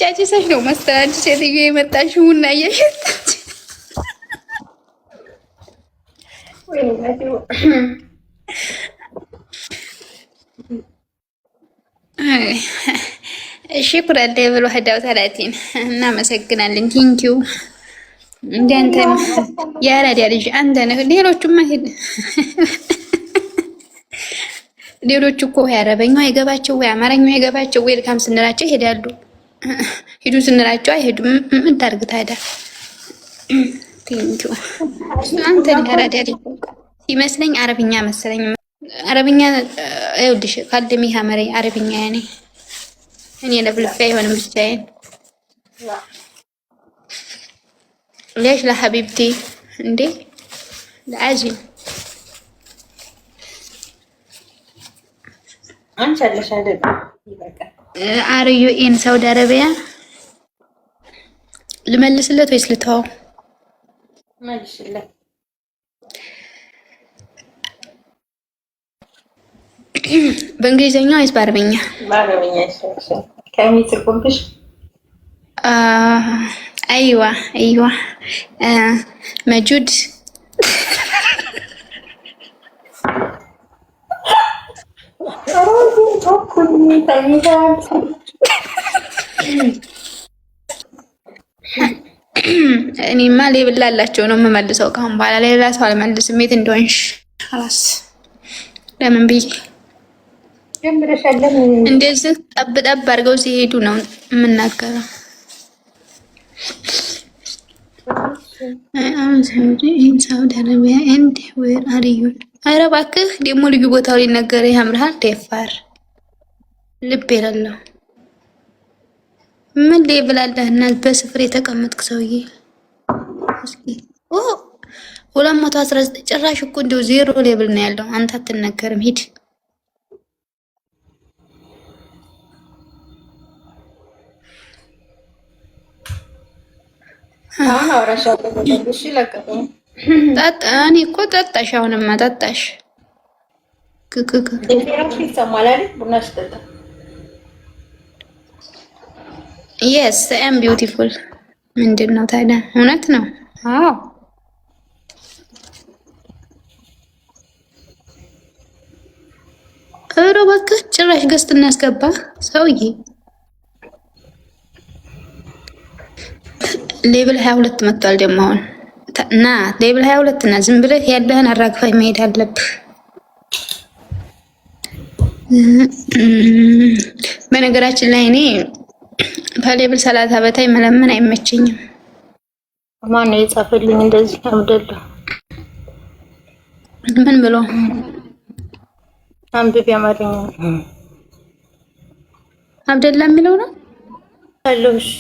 ጫጭሰሽ ነው መሰል አንቺ ሴትዮ የመጣሽው እና እየሸጣች እሺ ኩራደ ብሎ ሄዳው ታላቲን እናመሰግናለን። ቲንኪው እንደ አንተ ያራዳ ልጅ አንተ ነህ። ሌሎቹማ ሄድ ሌሎቹ እኮ አረበኛው አይገባቸው ወይ አማርኛው አይገባቸው ወይ ልካም ስንላቸው ይሄዳሉ። ሂዱ ስንላቸው አይሄዱም። ምን ታርግ ታዲያ? ቲንኪው አንተ ያራዳ ልጅ ይመስለኝ አረብኛ መሰለኝ። አረብኛ አይወድሽ ካልደሚ ሐመረኝ አረብኛ ያኔ እኔ ለፍልፌ አይሆንም ብቻዬን ليش لحبيبتي እንዴ ለአጂል አንቺ አለሽ አይደል? ይበቃ አርዩ ኢን ሳውዲ አረቢያ ልመልስለት ወይስ ልተው? መልሽለት። በእንግሊዘኛ ወይስ በአረብኛ? በአረብኛ ይሻልሻል። ከሚጽፉብሽ ايوه ايوه موجود እኔማ ሌብላላቸው ነው የምመልሰው። ካሁን በኋላ ሌላ ሰው አልመልስም። የት እንደሆንሽ خلاص ለምን ብዬ እንደዚህ ጠብ ጠብ አድርገው ሲሄዱ ነው የምናገረው። ሳውዲ አረቢያ ኤንድ ዌር አር ዩ? ኧረ እባክህ ደግሞ ልዩ ቦታው ሊነገር ያምርሃል። ደፋር ልብ የሌለው ምን ሌብላለህና በስፍር የተቀመጥክ ሰውዬ። እስኪ 219 ጭራሽ እኮ እንደው ዜሮ ሌብል ነው ያለው። አንተ አትነገርም። ሂድ እኔ እኮ ጠጣሽ። አሁንማ ጠጣሽ። የስ አም ቢዩቲፉል። ምንድን ነው ታዲያ? እውነት ነው። አዎ ኧረ እባክህ ጭራሽ ገዝት እናስገባ ሰውዬ። ሌብል 22 መጥቷል ደግሞ አሁን እና ሌብል 22 እና ዝም ብለህ ያለህን አራግፈህ መሄድ አለብህ። በነገራችን ላይ እኔ ከሌብል 30 በታይ መለመን አይመቸኝም። ማን ነው የጻፈልኝ እንደዚህ? አብደላ ምን ብሎ አንብቤ አማርኛ አብደላ የሚለው ነው አለው። እሺ